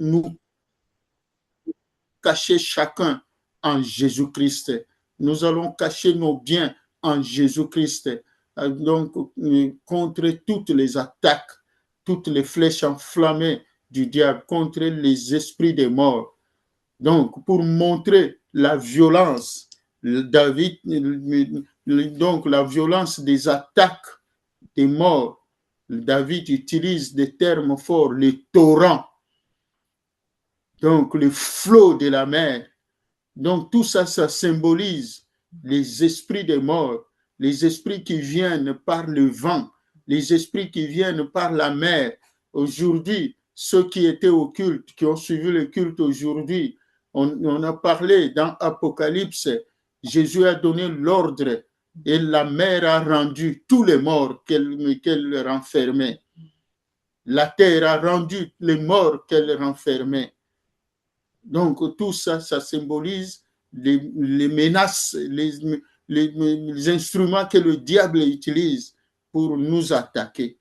nous cacher chacun en Jésus-Christ. Nous allons cacher nos biens en Jésus-Christ. Donc, contre toutes les attaques, toutes les flèches enflammées du diable, contre les esprits des morts. Donc, pour montrer la violence, David, donc la violence des attaques des morts, David utilise des termes forts, les torrents, donc les flots de la mer. Donc tout ça, ça symbolise les esprits des morts, les esprits qui viennent par le vent, les esprits qui viennent par la mer. Aujourd'hui, ceux qui étaient au culte, qui ont suivi le culte aujourd'hui, on a parlé dans Apocalypse, Jésus a donné l'ordre et la mer a rendu tous les morts qu'elle renfermait. La terre a rendu les morts qu'elle renfermait. Donc tout ça, ça symbolise les menaces, les instruments que le diable utilise pour nous attaquer.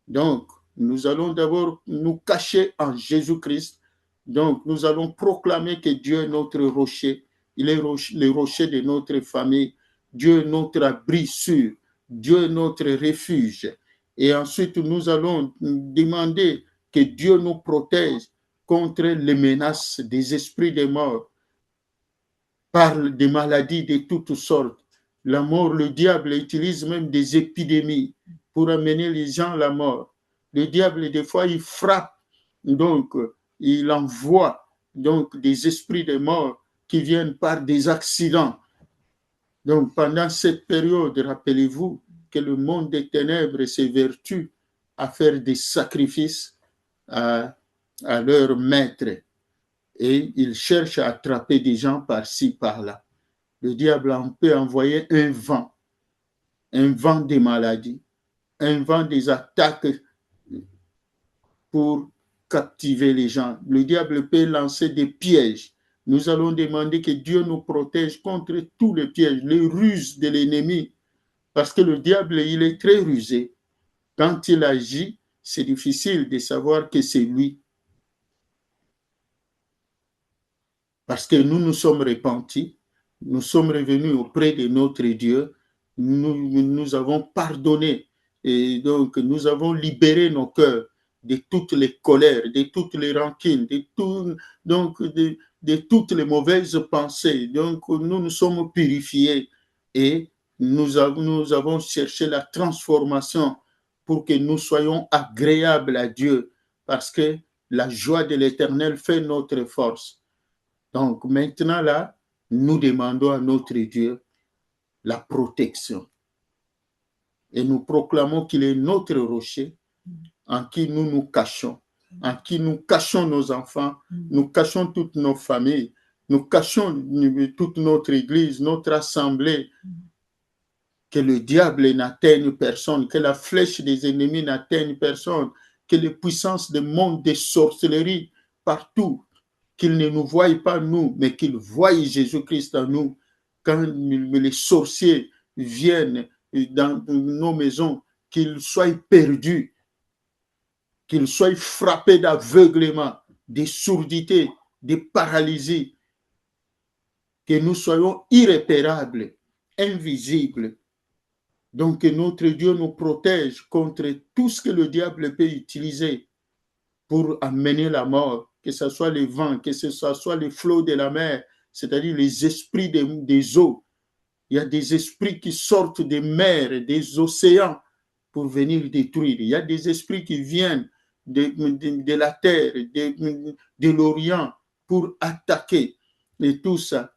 Donc, nous allons d'abord nous cacher en Jésus-Christ. Donc, nous allons proclamer que Dieu est notre rocher. Il est le rocher de notre famille. Dieu est notre abri sûr. Dieu est notre refuge. Et ensuite, nous allons demander que Dieu nous protège contre les menaces des esprits des morts, par des maladies de toutes sortes. La mort, le diable utilise même des épidémies pour amener les gens à la mort. Le diable, des fois, il frappe, donc il envoie donc des esprits des morts qui viennent par des accidents. Donc pendant cette période, rappelez-vous que le monde des ténèbres s'évertue à faire des sacrifices à leur maître. Et ils cherchent à attraper des gens par-ci, par-là. Le diable peut envoyer un vent des maladies, un vent des attaques pour captiver les gens. Le diable peut lancer des pièges. Nous allons demander que Dieu nous protège contre tous les pièges, les ruses de l'ennemi, parce que le diable, il est très rusé. Quand il agit, c'est difficile de savoir que c'est lui. Parce que nous nous sommes repentis, nous sommes revenus auprès de notre Dieu, nous avons pardonné et donc nous avons libéré nos cœurs de toutes les colères, de toutes les rancines, de toutes les mauvaises pensées. Donc nous nous sommes purifiés et nous avons cherché la transformation pour que nous soyons agréables à Dieu, parce que la joie de l'Éternel fait notre force. Donc maintenant là, nous demandons à notre Dieu la protection. Et nous proclamons qu'il est notre rocher en qui nous nous cachons, en qui nous cachons nos enfants, nous cachons toutes nos familles, nous cachons toute notre église, notre assemblée. Que le diable n'atteigne personne, que la flèche des ennemis n'atteigne personne, que les puissances du monde des sorcelleries partout, qu'ils ne nous voient pas nous, mais qu'ils voient Jésus-Christ en nous. Quand les sorciers viennent dans nos maisons, qu'ils soient perdus, qu'ils soient frappés d'aveuglement, de surdité, de paralysie, que nous soyons irréparables, invisibles. Donc que notre Dieu nous protège contre tout ce que le diable peut utiliser pour amener la mort, que ce soit les vents, que ce soit les flots de la mer, c'est-à-dire les esprits des eaux. Il y a des esprits qui sortent des mers et des océans pour venir détruire. Il y a des esprits qui viennent de la terre, de l'Orient pour attaquer et tout ça.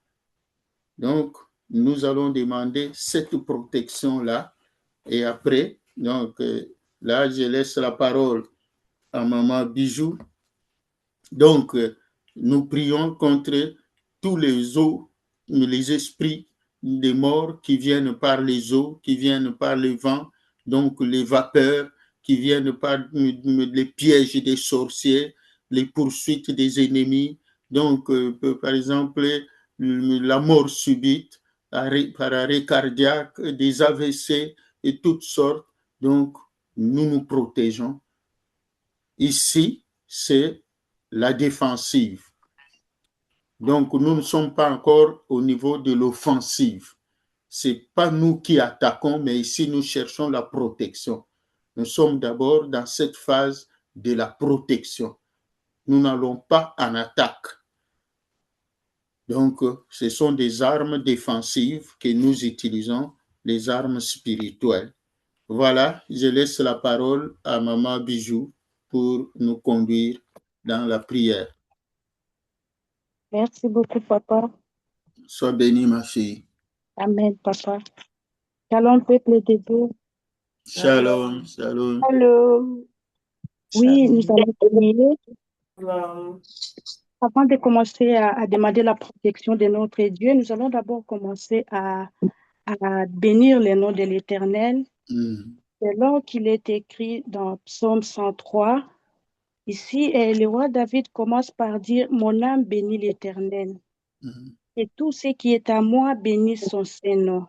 Donc, nous allons demander cette protection-là. Et après, donc, là, je laisse la parole à Maman Bijou. Donc, nous prions contre tous les eaux, les esprits des morts qui viennent par les eaux, qui viennent par les vents, donc les vapeurs, qui viennent par les pièges des sorciers, les poursuites des ennemis. Donc, par exemple, la mort subite, par arrêt cardiaque, des AVC et toutes sortes. Donc, nous nous protégeons. Ici, c'est la défensive. Donc, nous ne sommes pas encore au niveau de l'offensive. Ce n'est pas nous qui attaquons, mais ici, nous cherchons la protection. Nous sommes d'abord dans cette phase de la protection. Nous n'allons pas en attaque. Donc, ce sont des armes défensives que nous utilisons, les armes spirituelles. Voilà, je laisse la parole à Maman Bijou pour nous conduire dans la prière. Merci beaucoup, Papa. Sois bénie, ma fille. Amen, Papa. Shalom, peuple de Dieu. Shalom, shalom. Shalom. Oui, nous allons prier. Avant de commencer à demander la protection de notre Dieu, nous allons d'abord commencer à bénir le nom de l'Éternel. Selon qu'il est écrit dans Psaume 103, ici, le roi David commence par dire « Mon âme bénit l'Éternel, et tout ce qui est à moi bénit son Saint-Nom. »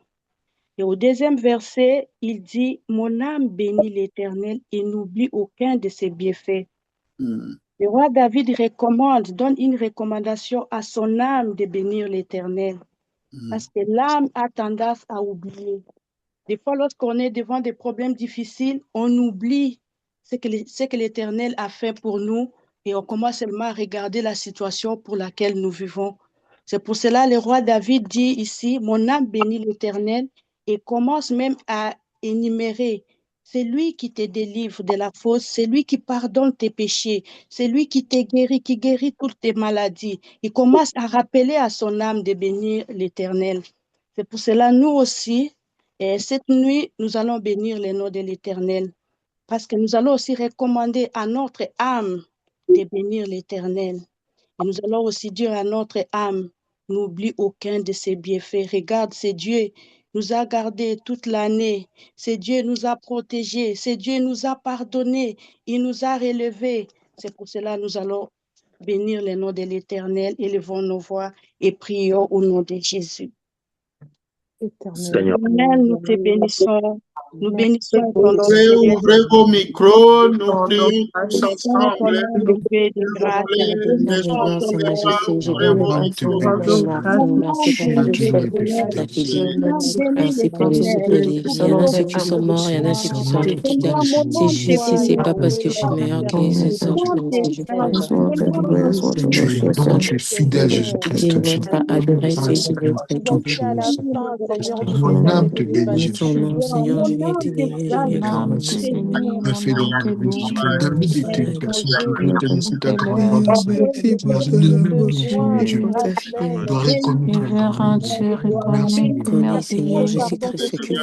Et au deuxième verset, il dit « Mon âme bénit l'Éternel et n'oublie aucun de ses bienfaits. » Le roi David donne une recommandation à son âme de bénir l'Éternel, parce que l'âme a tendance à oublier. Des fois, lorsqu'on est devant des problèmes difficiles, on oublie ce que l'Éternel a fait pour nous et on commence seulement à regarder la situation pour laquelle nous vivons. C'est pour cela que le roi David dit ici, mon âme bénit l'Éternel, et commence même à énumérer. C'est lui qui te délivre de la fosse, c'est lui qui pardonne tes péchés, c'est lui qui te guérit, qui guérit toutes tes maladies. Il commence à rappeler à son âme de bénir l'Éternel. C'est pour cela, nous aussi, et cette nuit, nous allons bénir le nom de l'Éternel, parce que nous allons aussi recommander à notre âme de bénir l'Éternel. Et nous allons aussi dire à notre âme, n'oublie aucun de ses bienfaits. Regarde, c'est Dieu nous a gardés toute l'année. C'est Dieu nous a protégés. C'est Dieu nous a pardonnés. Il nous a relevés. C'est pour cela que nous allons bénir le nom de l'Éternel, élevons nos voix et prions au nom de Jésus. Seigneur, nous te bénissons. Nous bénissons ton nom. Ouvrez vos micros, nous prions tous ensemble. Seigneur Jésus, j'ai béni merci pour tout ce que tu as fait dire. Merci pour ceux qui il y en a ceux qui sont morts, il y en a ceux qui sont en hôpital. Si je suis ici, c'est pas parce que je suis meilleur qu'ils sortent, mais c'est juste parce que tu es fidèle, Jésus-Christ. ils ne vont pas adorer ceux qui veulent Mon âme te bénit, Jésus. Ton nom, Seigneur, je viens t'élever, je viens David était une personne qui reconnaissait ta grandeur dans sa vie. Dans une même Dieu. Doit reconnaître ta grandeur. Merci. Reconnais, Seigneur Jésus-Christ, ce que tu es.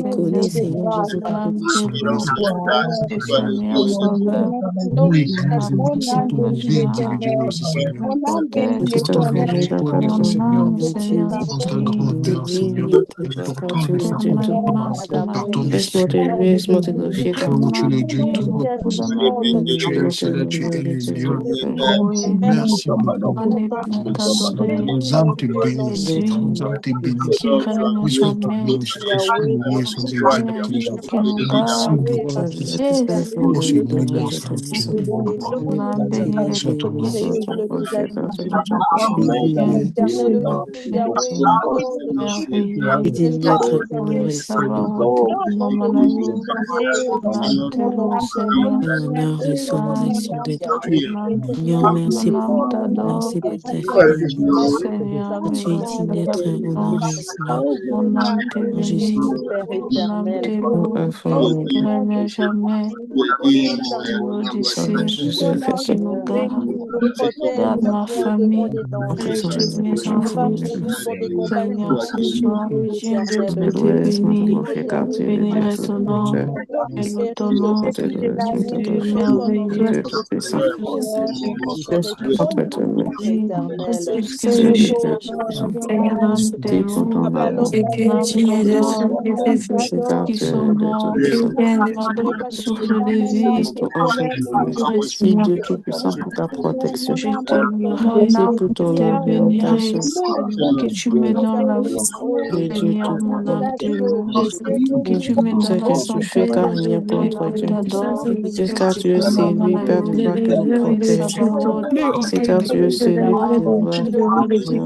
Reconnais, Seigneur Jésus-Christ. Oui, c'est ton vie individuelle aussi, Seigneur. Que ton frère Pour notre Seigneur, dans ta grandeur, Seigneur, par ton esprit. Où tu es le Dieu tout. Tu es le seul, tu es Elion. Merci beaucoup. Nos âmes te bénissent. Nos âmes te bénissent. Oui, soit ton nom, Jésus-Christ, loué, sans exalté, Jésus-Christ. Merci beaucoup. Oh Seigneur, merci. Soit ton nom. et de notre honoré honneur et son action de Seigneur, merci pour ta fille. Tu es digne d'être honoré, Seigneur. Jésus, nous informons. Garde ma famille, mes enfants, Seigneur, ce soir, je te bénis, bénirai ton nom, et ton nom est merveilleux. Qui sont morts, souffle de vie. Reste en Merci Dieu Tout-Puissant pour ta protection. Je te louerai, Merci pour je ton te bénirai, orientation. que tu me donnes la vie. Oui, Dieu Seigneur, mon âme te loue, que tu me ce donnes la que tu fais, santé de car il n'y a pas vivre, entre je Dieu. t'adore. C'est car tu es celui, Père de Adonai, gloire, qui nous Yahweh protège. Sabaoth, C'est car tu es celui qui nous va.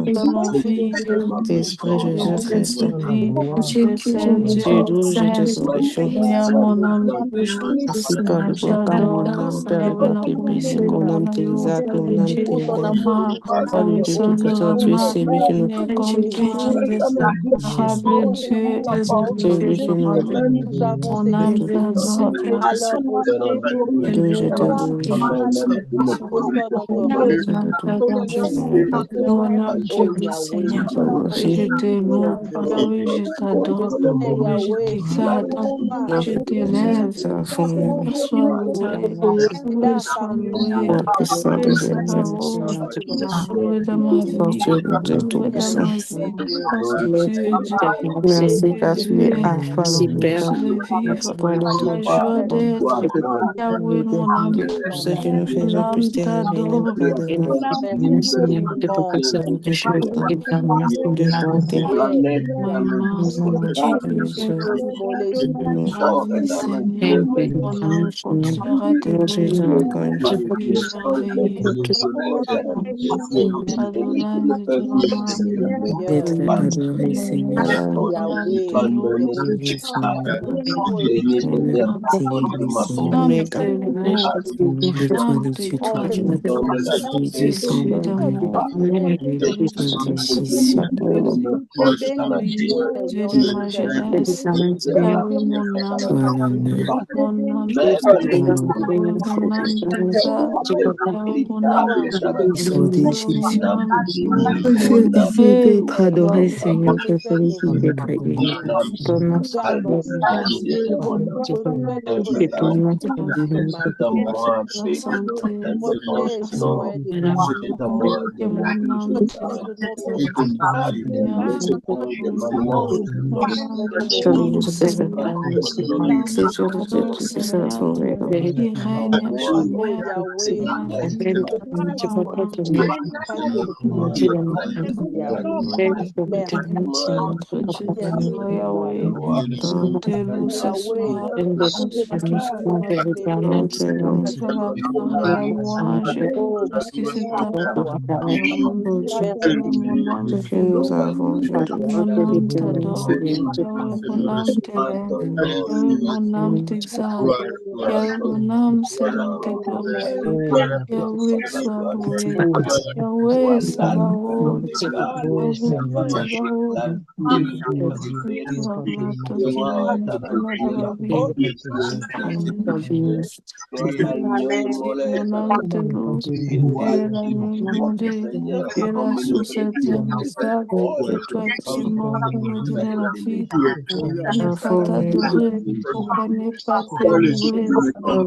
nous allons vivre. Esprit Je Jésus sais Christ. vivre, je sais, je Tu es doux, je te sais. salue. Seigneur, mon âme te loue, Ainsi par le je bon car mon t'adore. âme, Père de Yahweh, gloire, la te bénit. conscience, Mon âme Yahweh, t'exalte, mon âme t'élève. Rama, Salut Dieu Tout-Puissant, tu es Rama, celui qui nous né comme toi, adorable Dieu, celui qui nous mon âme t'adore. Dieu, je te glorifie. Mon âme te loue, Seigneur. Je te loue, Yahweh, je t'adore. Je t'exalte, je t'élève. Sois loué, loué, sois loué, loué, Sabaoth. Sois loué dans ma vie, Dieu, le Dieu loué dans Tout-Puissant. ma vie, parce que tu es Dieu. Merci car Tu tu es es Alpha, la l'Oméga, force de vivre, point la d'entre joie d'être. Yahweh, mon âme te tout ce loue, que nous mon faisons âme puisse te révéler, t'adore. Père de gloire, de bonté. Maïma, Jésus, nous, ma vie, Seigneur, mon âme continuera à te nous louer. disons encore une fois. Tu es merveilleux. Adonai, nous te rendons D'être adoré, Seigneur. mon âme te loue. Mon âme te Oméga. loue. Mon âme t'exalte. Je suis d'amour. Oui, Dieu de ma jeunesse. Yahweh, mon âme Toi te loue. l'honneur. Mon âme te loue. Yahweh, mon âme t'exalte. Yahweh, mon âme te loue. Sois Yahweh, déçu. mon âme te loue. C'est ici Hey, d'être adoré, Seigneur, Sabaoth. que celui qui t'est créé. Ton nom soit que ton nom soit béni. La santé, que Amen. mon âme te loue. Seigneur, je te loue. Mon âme te Celui de loue, ses Seigneur. Mon âme c'est Dieu le Dieu t'adore, Tout-Puissant, Seigneur. Oméga. Qui règne à jamais. Seigneur, je t'adore. Mon âme te loue. Notre Dieu, Seigneur Yahweh, je te loue ce soir. Nous te louons. Reçois la gloire et la louange, parce que c'est ta parole. Oh Dieu, Yahweh, mon âme ce que te nous loue. avons, je te Mon prie, âme éternel. t'adore. Yahweh, mon âme t'élève. Yahweh, mon âme t'exalte. Yahweh, mon âme, Seigneur, te glorifie. Yahweh, sois loué. Yahweh, Sabaoth. Yahweh, Sabaoth. Ramato Kirani, Shanadabavi. Mon âme te loue. Tu es la demandée. Tu es la source interminable. C'est toi qui es mort pour me donner la vie. Pourquoi ne pas t'adorer? Pourquoi ne pas te louer?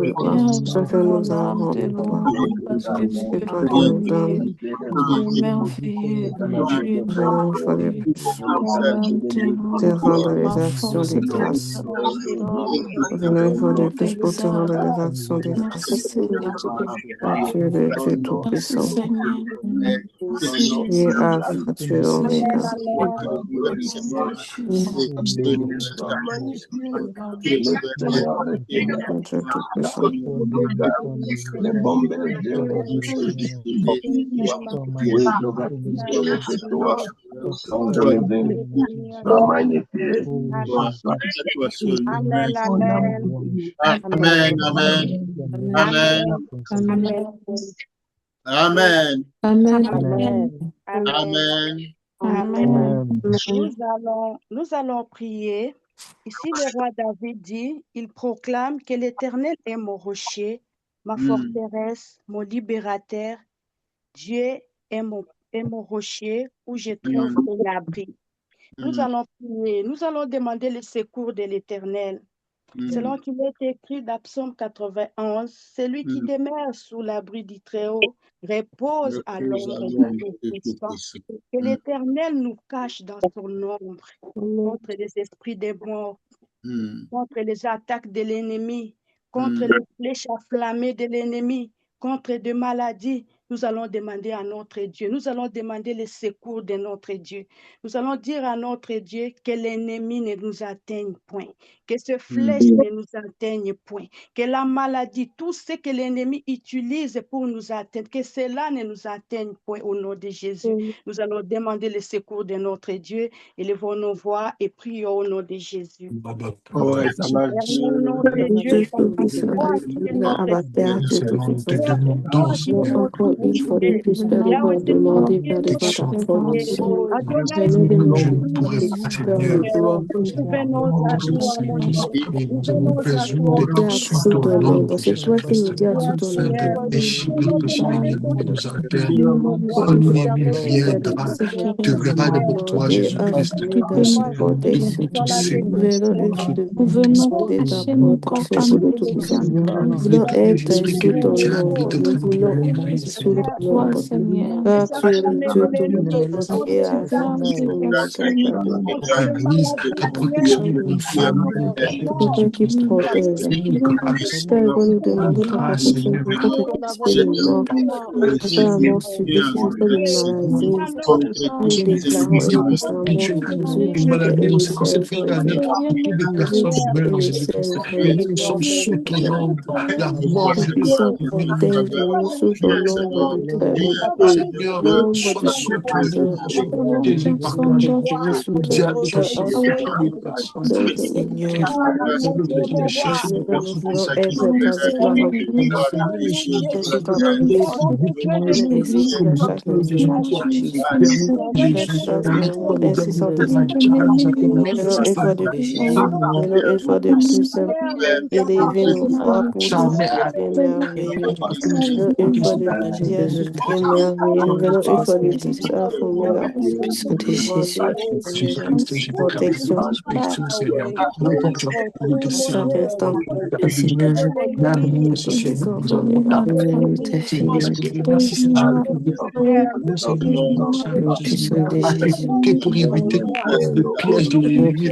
Seigneur, Ce que nous mon âme avons te de toi, loue parce que tu c'est es toi qui nous merveilleux. donnes. Tu es merveilleux. Tu es Venons une fois de merveilleux. plus Mon âme te te loue. rendre les Ma actions force de grâce. t'adore. Venons une fois de On plus pour te rendre t'exalte. les actions de Merci grâce. Seigneur. Car tu es le Dieu Merci Tout-Puissant. Seigneur. Merci Tu es Jésus. Alpha, tu es Merci Oméga. Jésus. Merci Jésus. Le Dieu Tout-Puissant. Amen, amen. Amen, amen, amen, Amen. amen, Amen. amen. Amen. Nous allons prier. Ici, le roi David dit, il proclame que l'Éternel est mon rocher, ma forteresse, mon libérateur. Dieu est mon rocher où je trouve un abri. Nous allons prier, nous allons demander le secours de l'Éternel. Selon qu'il est écrit dans Psaume 91, celui qui demeure sous l'abri du Très-Haut repose à l'ombre du Tout-Puissant. Que l'Éternel nous cache dans son ombre contre les esprits des morts, contre les attaques de l'ennemi, contre les flèches afflammées de l'ennemi, contre des maladies. Nous allons demander à notre Dieu, nous allons demander le secours de notre Dieu. Nous allons dire à notre Dieu que l'ennemi ne nous atteigne point, que ce flèche ne nous atteigne point, que la maladie, tout ce que l'ennemi utilise pour nous atteindre, que cela ne nous atteigne point au nom de Jésus. Nous allons demander le secours de notre Dieu, élevons nos voix et prions au nom de Jésus. Au nom de Dieu, encore une fois de plus, Père de gloire, demander, Père de gloire, ta protection. Je ne pourrais pas, Seigneur. Nous besoin de ton sous ton nom. C'est toi qui nous dis à tout ton nom. L'ennemi viendra, te verra devant toi, Jésus-Christ. Nous voulons être sous ton nom. Nous voulons être sous ton nom. Car tu es le Dieu tout-puissant qui est à ta protection de nos familles. Quelqu'un qui protège. Père, nous demandons ta protection contre tout esprit de mort. Père, mon stupide, si c'est de maladie. Nous déclarons une maladie dans cette fin d'année. Beaucoup de personnes meurent. Nous sommes sous ton nom. La mort de Sous ton nombre de frères. Seigneur, sois sous ton nom. Protégé par toi. Élever nos voix pour dire merveilleux. Une fois de plus, dire je t'aime merveilleux. Nous venons une fois de plus affirmer la puissance de Jésus. Protection. Chaque instant. Seigneur, pour éviter le piège de l'ennemi,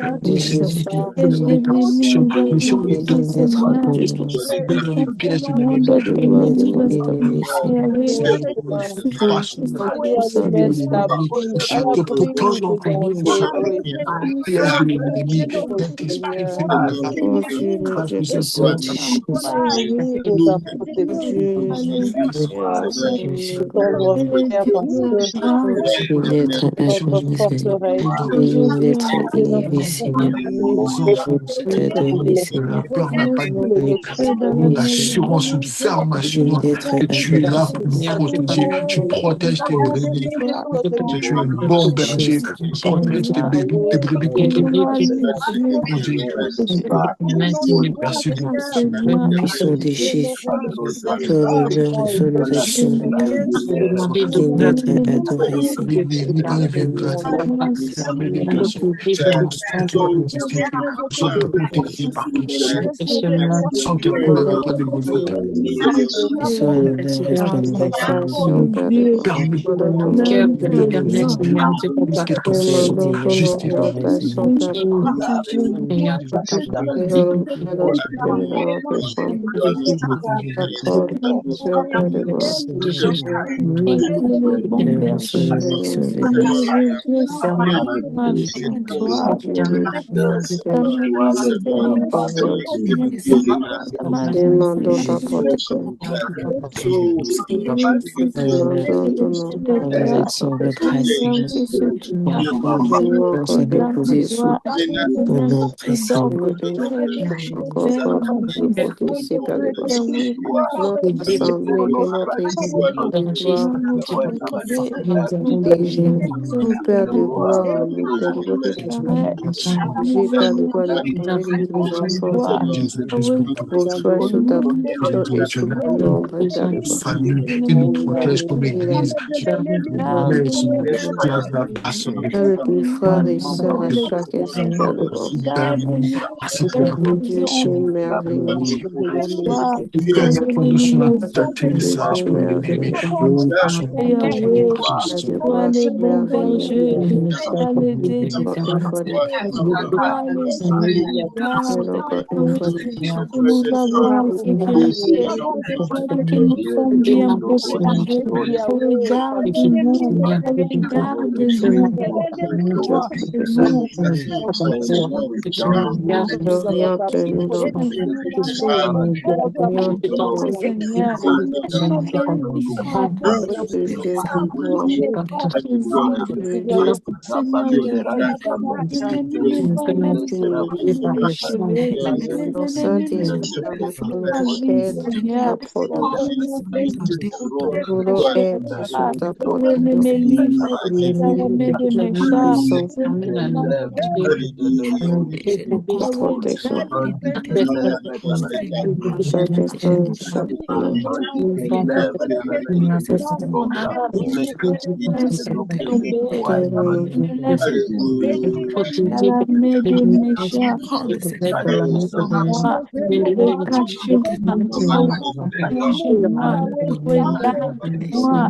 l'assurance, une ferme assurance que tu es là pour nous protéger. Tu protèges tes brebis. Tu es un bon berger. Tu protèges tes brebis contre merci beaucoup. Puissant de Jésus. Toi, l'honneur et son nos actions de grâce. D'être adoré, Seigneur. Demandons ta protection. Père de gloire, Père de gloire, j'ai Père de gloire, les enfants, pour toi, sous ta protection et sous ton nombre, qui nous protège comme Église. Garde-nous, avec les frères et sœurs à chaque instant. garde-nous, Dieu, tu es merveilleux. Pour nous sur l'atterrissage pour Merveilleux. l'ennemi. Nous passons pour Yahweh, Christ. toi le bon berger, toi le Encore une fois de délivreur, toi le et garde. encore une Oui, fois de que nous avons la sécurité, que nous sommes bien protégés. Regarde-nous, regarde-nous, Dieu Tout-Puissant. regarde-nous. Oriente-nous dans oriente-nous Seigneur, nous bénissons ton le Dieu de gloire. Seigneur, Seigneur de vie, Ton Saint-Esprit nous aide à protéger. Nous voulons être sous ta protection. mes livres dans la main de mes chats, Puissant, ta Yahweh, protection. garde-nous, Chaque instant, chaque moment. laisse tomber, Terre, laisse tomber dans la main de mes chats, moi, cache-moi, protège-moi, regarde-moi,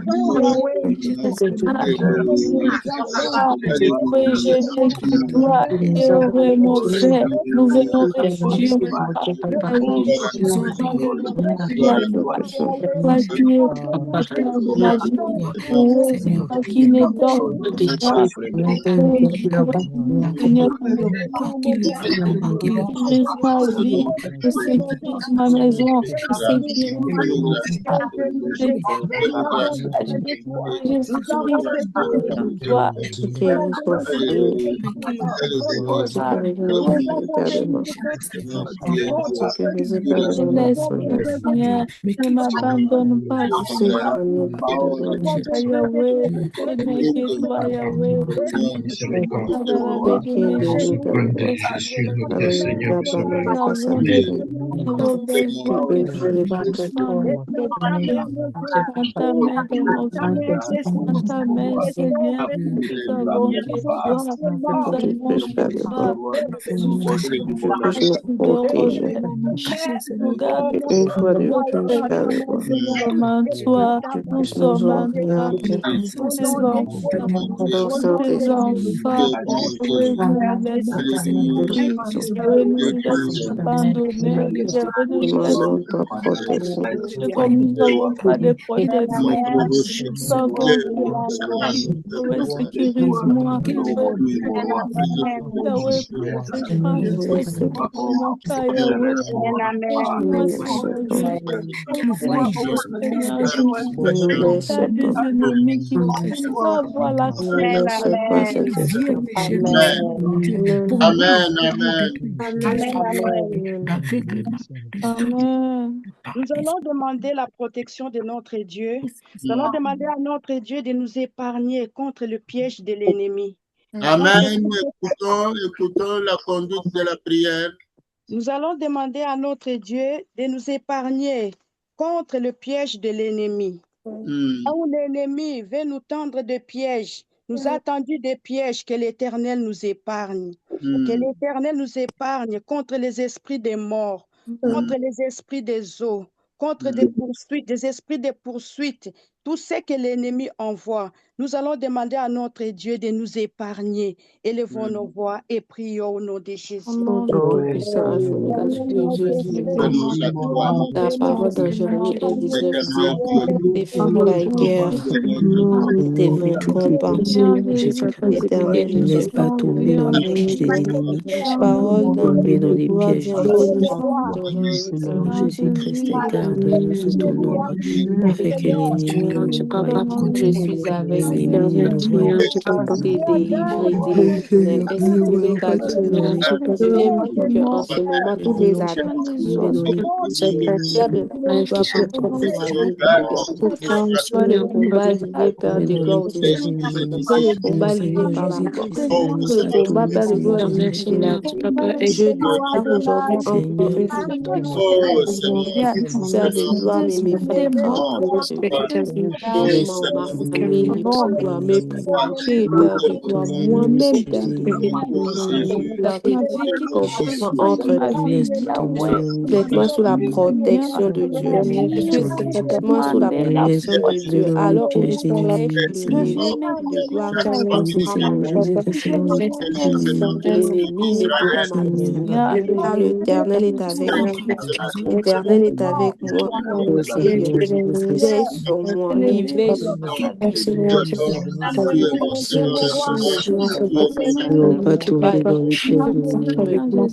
oui, je sais que toi, Yahweh, mon frère, nous venons réfugier en Tout-Puissant. toi qui es créateur de la vie, oui, toi qui ne dors pas, Seigneur, sécurise ma vie, sécurise ma maison, sécurise toi. Guéris nos familles. Sécurise-nous également. Sécurise également nos familles. Seigneur, ne m'abandonne pas, Seigneur. Sécurise-nous Yahweh, Seigneur, que toi, Yahweh, dans la main de mes chefs, Alléluia, Banane nous avons Cassandre. besoin dans ta main, dans nos dans ta main, Seigneur. Nous avons que toi, nous Que tu avons puisses faire de toi, bon. Que tu puisses nous protéger. nous garde, Et une fois de plus, faire de bon. nous sommes en toi, Que tu nous puisses nous sommes en toi, orienter. tes Ton enfants, tes Saint-Esprit. enfants, oui, ne nous laisse pas, oui, ne nous laisse pas abandonner, oui, ne nous laisse Demandons ta protection. pas comme nous n'avons pas de protection, nous avons oui, sécurise-moi, Yahweh, protège Merci. mon cœur, Yahweh, protège-moi, Seigneur, Seigneur, Ne nous laisse t'as des pas. ennemis qui peuvent avoir Ne nous l'accès laisse pas cet instant. Amen. Amen. Amen. Amen. Amen. Nous allons demander la protection de notre Dieu. Nous allons demander à notre Dieu de nous épargner contre le piège de l'ennemi. Amen. Écoutons la conduite de la prière. Nous allons demander à notre Dieu de nous épargner contre le piège de l'ennemi. Là où l'ennemi veut nous tendre des pièges, nous a tendu des pièges, que l'Éternel nous épargne. Que l'Éternel nous épargne contre les esprits des morts, contre les esprits des eaux, contre des poursuites, des esprits de poursuite, tout ce que l'ennemi envoie. Nous allons demander à notre Dieu de nous épargner. Élevons nos voix et prions au nom de Jésus. Ô Dieu Tout-Puissant, infiniment Jésus, la parole dans Jérémie 1,19 dit: défends la guerre, tes mains combattent. L'Éternel Ne nous laisse pas tomber dans les pièges des ennemis, parole dans le tomber dans livre de les pièges du Proverbe. Seigneur Jésus-Christ, garde-nous sous ton ombre, afin que l'ennemi Seigneur, tu papa. Je suis avec lui, Éternel Seigneur. Seigneur, tu papa. T'es délivré, dit l'Éternel. Ainsi Rebecca a dit, Seigneur, je viens me dire qu'en ce moment, toutes les attaques qui sont sur le Père de Qui gloire sont peut trompés, envoyer, Seigneur. Soit le combat lié, Père de gloire, au Seigneur. Soit le combat lié Seigneur par la Jésus-Christ, force. Seigneur, Le sois combat, tombé, Père de gloire, Seigneur, est éternel difficile à Seigneur, tu vivre. papa, Je aide-moi. déclare aujourd'hui entre Seigneur, une victoire sur ta Oh, vie. Seigneur, Père de gloire, mais mes frères qui sont oh, proches de moi, laisse maman, ma mon cœur famille, libre, mon doigt, mes Seigneur. proches, Non Père pas de gloire, tomber dans les moi-même, messages Père de de gloire. l'ennemi, oh, Je Seigneur, déclare que ton enfant Jésus, entre ta ne laisse pas tomber dans les Mets-toi sous la pièges protection de Dieu. Mets-toi sous la ne laisse protection pas de tomber Dieu. dans les Alors pièges de aujourd'hui, l'ennemi, tu le Seigneur. mérites de gloire. Tu Merci n'arriveras pas Seigneur à Jésus Christ, Seigneur, je te prie. l'ennemi ne pourra Seigneur, m'atteindre. Car l'Éternel est avec moi. L'Éternel est avec moi. Mon merci Seigneur, Seigneur Jésus il Christ. veille sur moi. Il veille sur moi. Saint-Esprit, Je ne pas ne peux pas tomber dans les pièges de l'ennemi.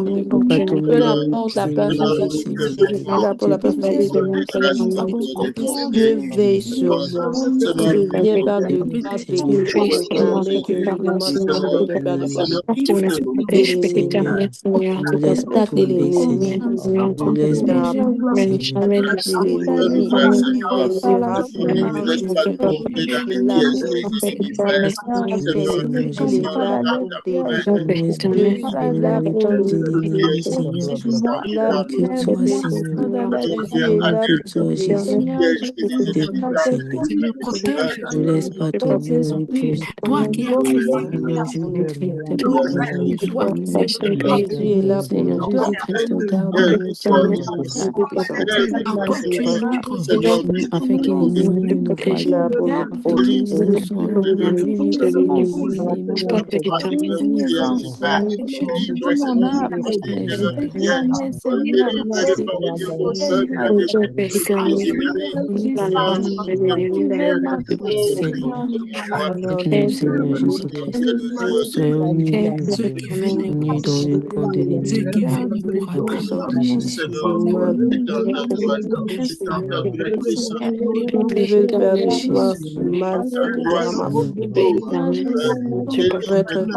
me Ne pas tomber peu dans les importe la pièges de personne l'ennemi, qui Seigneur. peu importe la personne qui se Dieu veille sur moi. Je viens, Père de gloire, Seigneur, te proclamer que je demande pardon, Père de gloire, de toute attaque de l'ennemi. ne nous laisse pas Attaque de tomber, l'ennemi. Seigneur. Ne nous laisse pas Seigneur, tomber, Seigneur. attaque de l'ennemi. Il sera pour moi. Il est là pour me défendre. Oui, Seigneur Il Jésus est Christ. là pour délivrer. Ne nous laisse pas Je tomber suis dans là les pour pièges le de l'ennemi, délivrer. Seigneur. Je suis là Oui, pour que le toi, protéger. Seigneur. Je suis Oui, là que pour te toi, Jésus. bénir. T'es Seigneur. Ne nous laisse pas tomber dans les pièges de l'ennemi. Seigneur Jésus Christ, Jésus est là pour Seigneur nous Jésus garder. Christ, garde-nous, Seigneur. La puissance de Dieu nous protège. Afin que l'ennemi ne nous Il voie est là pas. pour nous Et nous protéger. soyons vus comme l'ennemi ne nous voit pas. Jésus-Christ, Seigneur, aide-nous, Seigneur Jésus-Christ. Soyons nus dans le camp de l'ennemi. Par la puissance de Jésus. Je veux Père de gloire Jésus, ce mal dans ma Seigneur, famille. Votre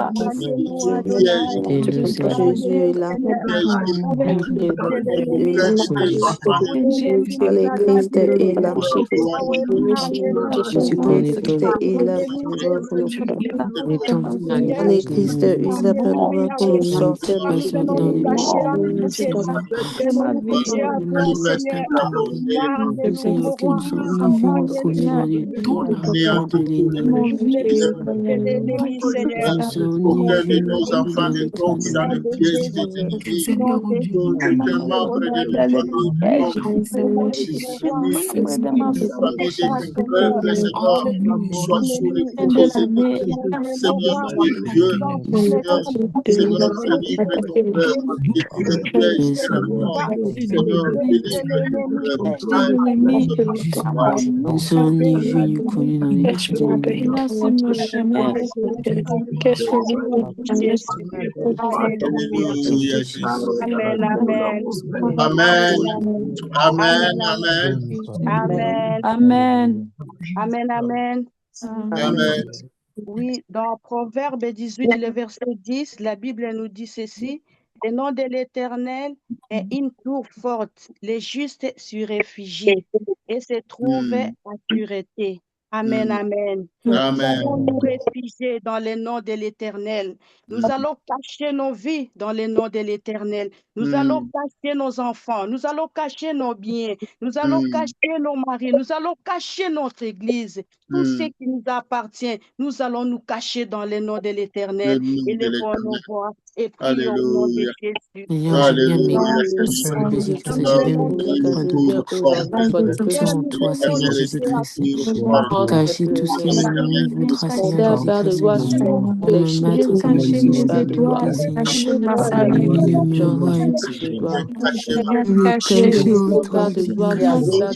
aide-nous, Seigneur. Jésus est là. Jésus est là. Oui, Allez, Christ est là. Jésus, qu'en Allez, étant, Christ est là pour nous en étant Allez, vus, Christ est là pour nous pour nous ne nous sortir laisse de pas tout tomber dans les ennemi. pièges de l'ennemi, Seigneur. Ne nous laisse pas tomber. Seigneur, que nous soyons ni vus ni connus dans le camp de l'ennemi. Que nous soyons ni vus ni connus dans le camp de l'ennemi, Seigneur. Qu'aucun membre de notre famille, Jésus, de famille, de tes peuples, Seigneur, soit sous le coup des ennemis. Seigneur, tu es Dieu. Seigneur, délivre ton peuple de tous les pièges oui, de la Seigneur. mort. Seigneur, délivre ton peuple. Nous soyons ni vus ni connus dans le camp de l'ennemi. Alléluia, Jésus. Amen, amen. Amen. Amen. Amen. Amen. Amen. Amen. Amen, amen. Amen. Oui, dans Proverbe 18, le verset 10, la Bible nous dit ceci. Le nom de l'Éternel est une tour forte. Les justes s'y réfugient et se trouvent en sûreté. Amen, amen. Nous allons nous réfugier dans le nom de l'Éternel. Nous allons cacher nos vies dans le nom de l'Éternel. Nous allons cacher nos enfants. Nous allons cacher nos biens. Nous allons cacher nos maris. Nous allons cacher notre église. Tout ce qui nous appartient, nous allons nous cacher dans le nom de l'Éternel. Élevons nos voix et prions au nom de Jésus. Seigneur, je viens Jésus-Christ, je viens me protéger en toi, Seigneur Jésus-Christ. Cacher tout ce que l'ennemi voudra, Seigneur Père de gloire, Jésus-Christ. Pour me mettre, Seigneur Jésus, je vais te demander, Seigneur. L'ennemi ne me voit gloire. me cacher en Père toi, de gloire, Seigneur.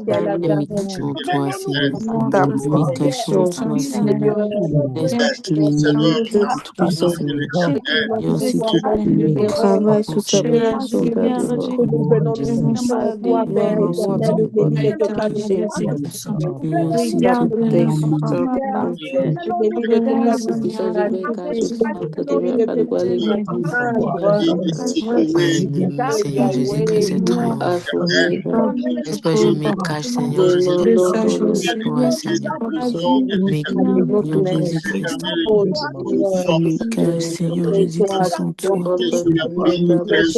Père de gloire, Je me cache en toi, Seigneur. ta Je me cache en protection, toi, Seigneur. Laisse pas que ta l'ennemi protection, personne, Seigneur, si qui travaille sous sa protection, Père de gloire. Gloire à moi, Père de gloire, de protéger, Seigneur, si tu protèges, si tu sors de vrai caché, Seigneur, que tu ne pas de quoi l'église. Seigneur Jésus-Christ est toi. N'est-ce pas, je me cache, Seigneur Jésus-Christ, toi, Seigneur. Mais Seigneur Jésus-Christ, me cache, Seigneur Jésus-Christ, en toi.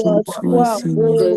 En toi, Seigneur.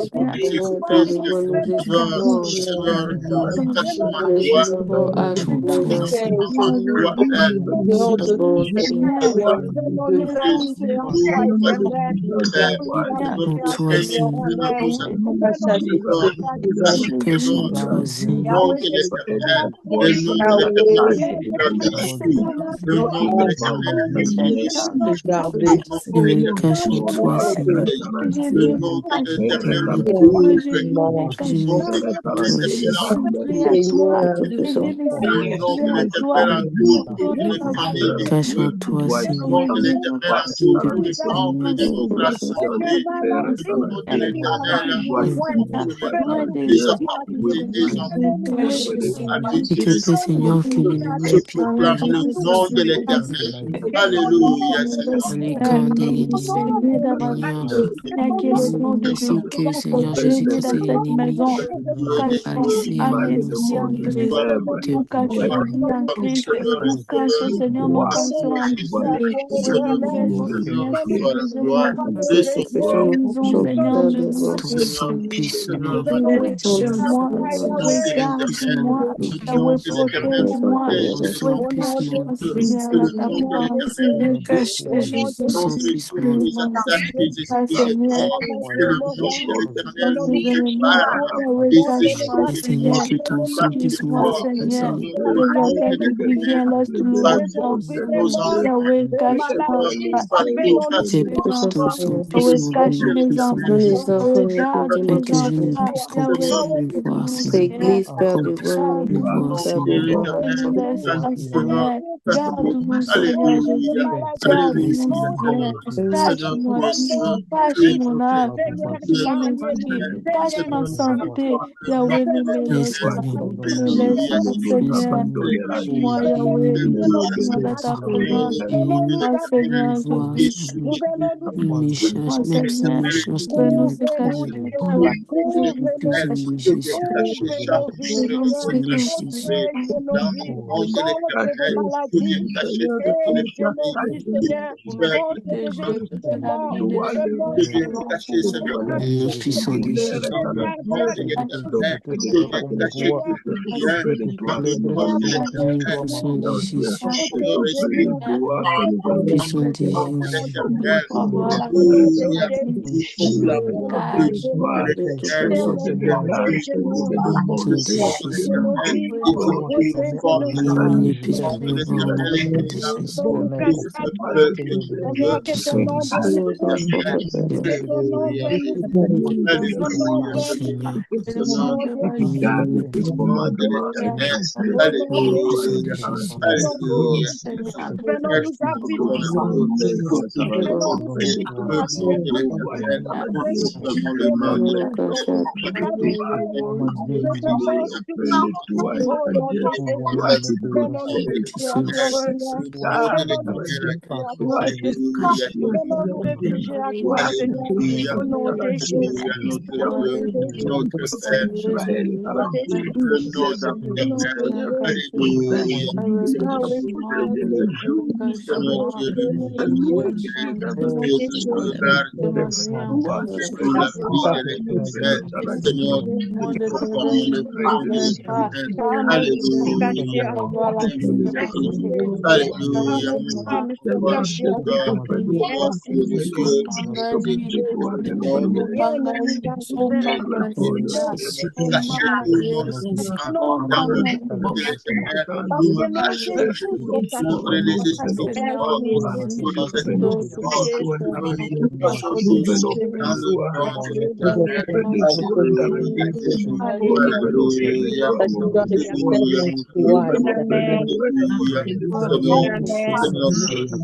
Cache-toi, Seigneur. S'il te plaît, Seigneur, que l'ennemi ne puisse pas proclame le nom de l'Éternel. Alléluia, Seigneur. Ainsi que, Seigneur Jésus-Christ et l'ennemi a essayé à nous, Seigneur, ton sang puisse nous Seigneur, que ton sang puisse nous Église, Père de bon, Garde-nous, Seigneur Jésus. Cache mon esprit, cache mon âme, cache mon esprit, cache ma santé. Yahweh, ne me laisse pas, ne me laisse pas, Seigneur. Moi, Yahweh, moi dans ta présence. Moi, Seigneur Jésus. Moi, Seigneur, fais-nous se cacher.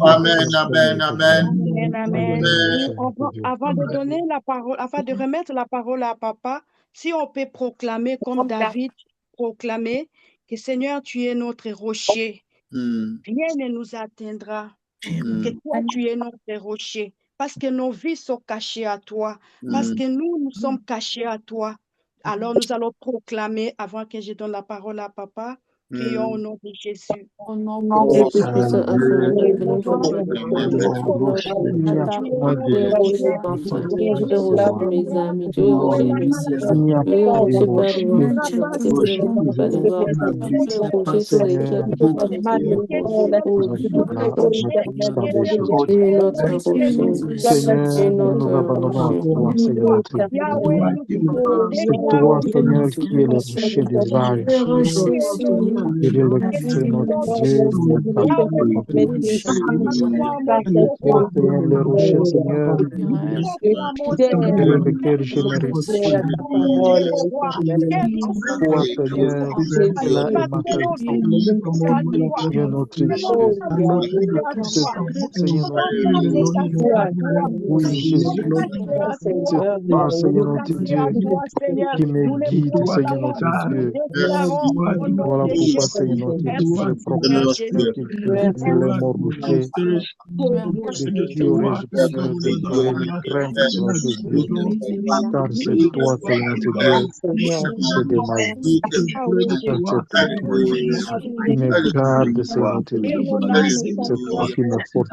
Amen. Amen, amen, amen. Amen, amen. Avant de donner la parole, afin de remettre la parole à papa, si on peut proclamer comme David proclamait que Seigneur, tu es notre rocher. Rien ne nous atteindra. Que toi, tu es notre rocher. Parce que nos vies sont cachées à toi. Parce que nous sommes cachés à toi. Alors, nous allons proclamer, avant que je donne la parole à papa, prions au nom de Jésus. Au nom de puissant infiniment, nous venons te tu es rocher de ma famille, tu es rocher de mes amis, tu es rocher de mes sœurs, tu es rocher Père de ma fraternité, tu es rocher Père de ma tu es rocher sur lesquels tu es notre rocher, tu es notre rocher. C'est toi, Seigneur, qui es le rocher des âges. Et de notre Dieu, toi, Seigneur, le rocher, Seigneur, sur lequel je me réfugie. Toi, Seigneur, là est ma qualité. Seigneur notre Dieu. Seigneur notre Dieu. Oui, Jésus. C'est toi, Seigneur notre Dieu, qui me guide, Seigneur notre Dieu. Voilà pourquoi, Seigneur notre Dieu, je proclame que tu es mon rocher. De qui aurais-je peur? De qui aurais-je crainte, Seigneur notre Dieu? Car c'est toi, Seigneur notre Dieu, c'est de ma vie. Car c'est toi qui me garde, Seigneur notre Dieu. C'est toi qui me porte.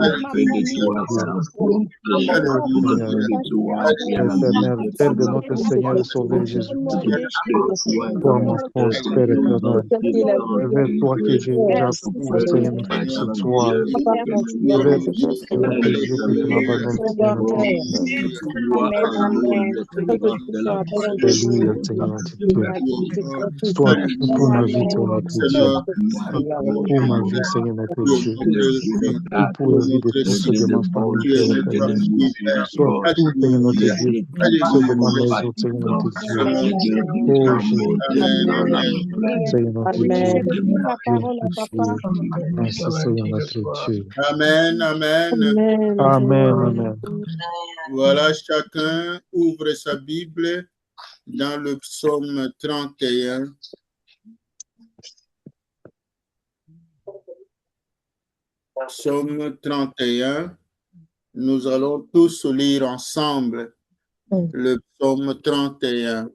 Éternel, Père de notre Seigneur et Sauveur Jésus-Christ, toi ma force, Père éternel, vers toi que j'approuve, Seigneur notre Dieu, ce soir, vers Seigneur notre Dieu que je m'abandonne, Seigneur notre Dieu. Alléluia, Seigneur notre Dieu. Sois tout pour ma vie, Seigneur notre Dieu. Pour ma vie, Seigneur notre Dieu. Tout pour la vie de tous ceux de ma famille, Père éternel. Sois tout, Seigneur notre Dieu, pour ceux de ma maison, Seigneur notre Dieu. Oh Jésus, Seigneur notre Dieu, Dieu tout-puissant. Merci, Seigneur notre Dieu. Amen, amen. Amen, amen. Voilà, chacun ouvre sa Bible dans le psaume 31. Psaume 31. Nous allons tous lire ensemble le psaume 31.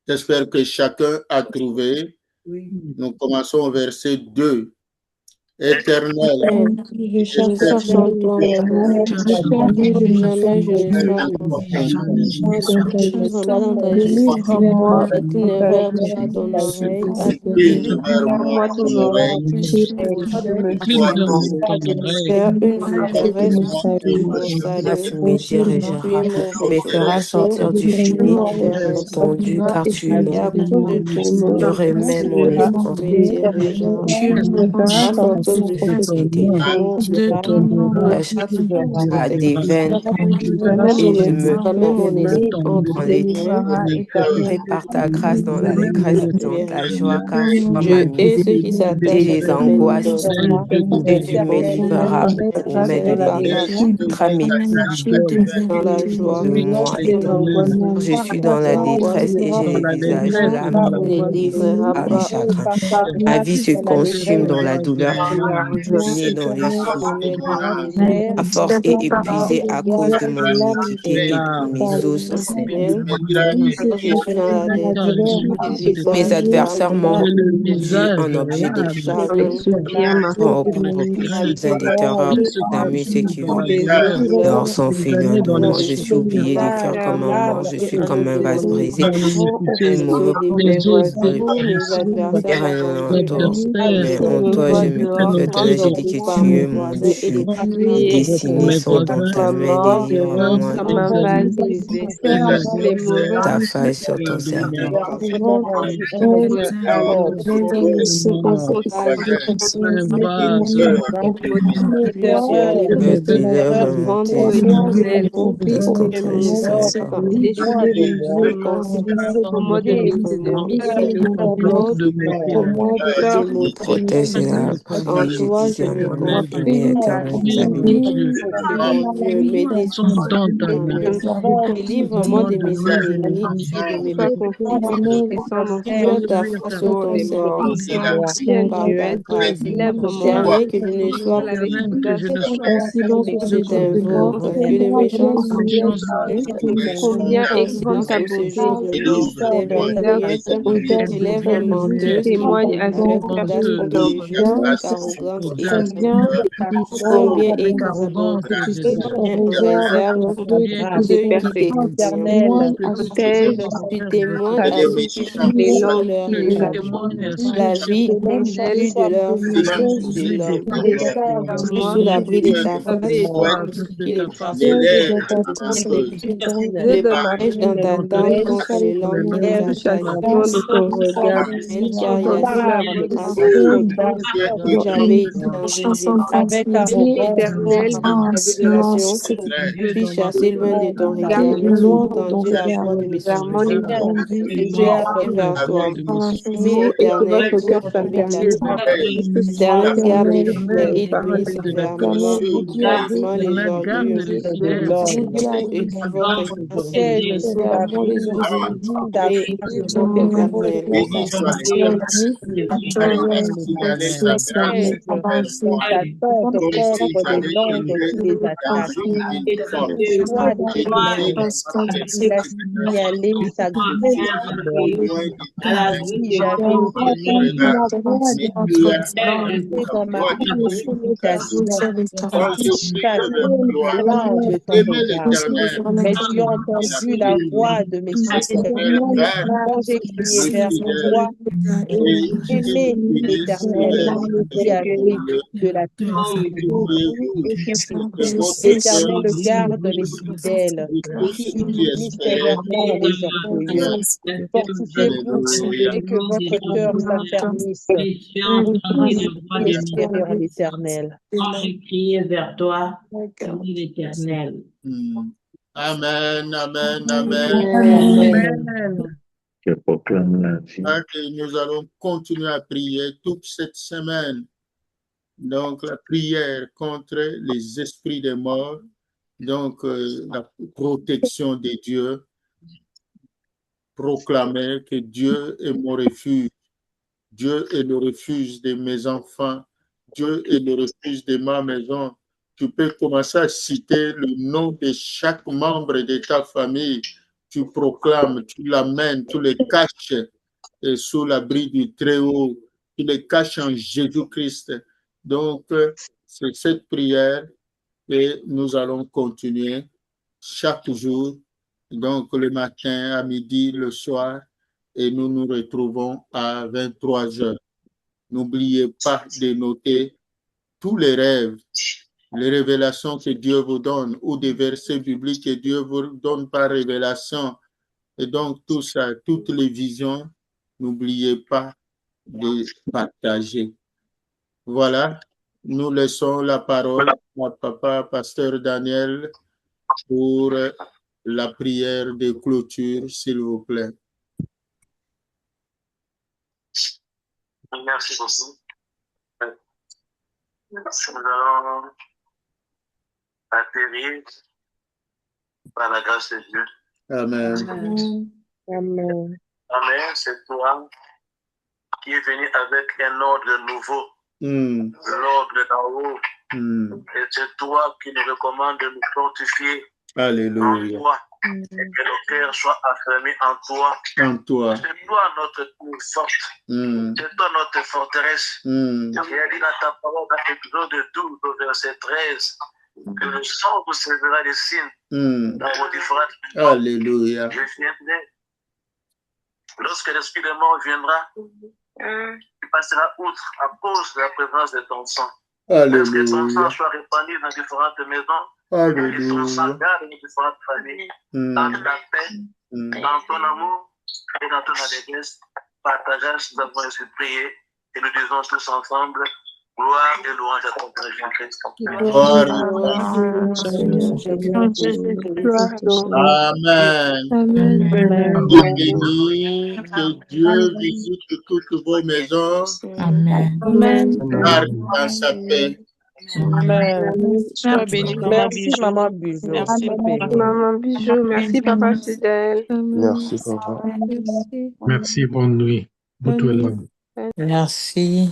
J'espère que chacun a trouvé. Nous commençons au verset 2. Éternel, je cherche en toi, jamais je ne sois mort. Dans ta justice, et tu ne verses pas ton oreille à côté. Moi, ton oreille, faire une forteresse mon salut, me fera sortir du fumier, mon tondu, car tu es mon tu remets mon esprit, tu me sortir de l'obscurité, à des veines, et tu me prends les prépare ta grâce dans l'allégresse, dans ta joie, car tu m'as mis les angoisses, et tu me livreras au maître de dans la joie de moi éternel. Je suis dans la détresse et j'ai le visage à le chagrin. Ma vie se consume dans la douleur, né dans les souffles. Ma force est épuisée à cause de mon iniquité et de mes os. Mes adversaires m'ont vu en objet de chagrin, pour besoin des terreurs, d'amis ceux qui vont dehors s'enfuient loin de moi. Je suis oublié du cœur comme un mort, je suis comme un vase brisé. Un mauvais mais en toi je me confie. Je dis que tu es mon Dieu. Les destinées sont dans ta main, délivre-moi. Ta faille sur ton serviteur. Protège la En toi, je me confie, éternel, mon Dieu, mes Son décisions dans ta en main. main. Délivre-moi de mes ennemis et de mes persécuteurs. Descends ta face sur ton serviteur par ta grâce. Éternel, que je ne sois pas Éternel, que je ne sois je t'invoque, que le méchant se détruise. En silence sur ce jour de mort, des vaines muettes et lèvres menteuses qui parlent avec audace contre le juste, avec arrogance et combien avec écrasent arrogance et en réserve ceux qui t'épargnent. Tu témoignes à ceux qui souffrent pour leur tu œuvre, témoignes à ceux la qui sont vie plus de leur vie de l'homme. Sous l'abri de ta face, de qui les ta face. persécutent, le piège dans ta tente contre le long qui les attaque. Amen, car il a su ma grâce où j'avais été en exil. Nation, puis chassé loin de ton regard, mais tu as entendu la voix de mes supplications. Tu es crié vers toi. Mais Éternel, avec la Éternel, garde les fidèles et brise sévèrement les Éternel, garde orgueilleux. les fidèles. Et que votre grâce éternelle. Béni soit l'Éternel. J'arrive à signaler sa grâce envers moi, comme si j'avais été dans une force. J'étais dans cette loin de ton regard. Mais tu as entendu ma voix de supplication. Quand je criais vers toi, j'aimais l'Éternel. Et la prière de l'Éternel vers le fidèle. Et il finit sur les Fortifiez-vous de votre cœur et tous ceux qui espèrent en toi. Alléluia. Amen, amen, amen. Amen. Je proclame la vie. Et nous allons continuer à prier toute cette semaine. Donc, la prière contre les esprits des morts, donc la protection de Dieu, proclamer que Dieu est mon refuge, Dieu est le refuge de mes enfants, Dieu est le refuge de ma maison. Tu peux commencer à citer le nom de chaque membre de ta famille. Tu proclames, tu l'amènes, tu les caches sous l'abri du Très-Haut, tu les caches en Jésus-Christ. Donc, c'est cette prière et nous allons continuer chaque jour, donc le matin, à midi, le soir, et nous nous retrouvons à 23 heures. N'oubliez pas de noter tous les rêves, les révélations que Dieu vous donne ou des versets bibliques que Dieu vous donne par révélation. Et donc, tout ça, toutes les visions, n'oubliez pas de partager. Voilà, nous laissons la parole à Papa Pasteur Daniel pour la prière de clôture, s'il vous plaît. Merci beaucoup. Nous allons atterrir par la grâce de Dieu. Amen. Amen. Amen. C'est toi qui es venu avec un ordre nouveau. L'ordre d'en haut. Et c'est toi qui nous recommande de nous fortifier Alléluia. en toi. Et que nos cœurs soient affermis en toi. En toi. C'est toi notre force. C'est toi notre forteresse. Tu as dit dans ta parole dans Exode 12 au verset 13 que le sang vous servira des signes dans vos différentes maisons. Alléluia. Je viendrai. Lorsque l'esprit de mort viendra, tu passeras outre à cause de la présence de ton sang. Laisse que ton sang soit répandu dans différentes maisons. Et ton sang garde dans différentes familles. Dans ta paix, dans ton amour et dans ton allégresse. Par ta grâce, nous avons ainsi prié et nous disons tous ensemble Gloire et louange à ton Père Jésus-Christ. Amen. Soyez bénis, que Dieu visite toutes vos maisons. Amen. Garde dans sa paix. Sois béni, merci Maman Bijou. Merci Maman Bijou, merci Papa Fidèle. Merci Papa. Merci. Merci, bonne nuit. Bonne nuit. Merci.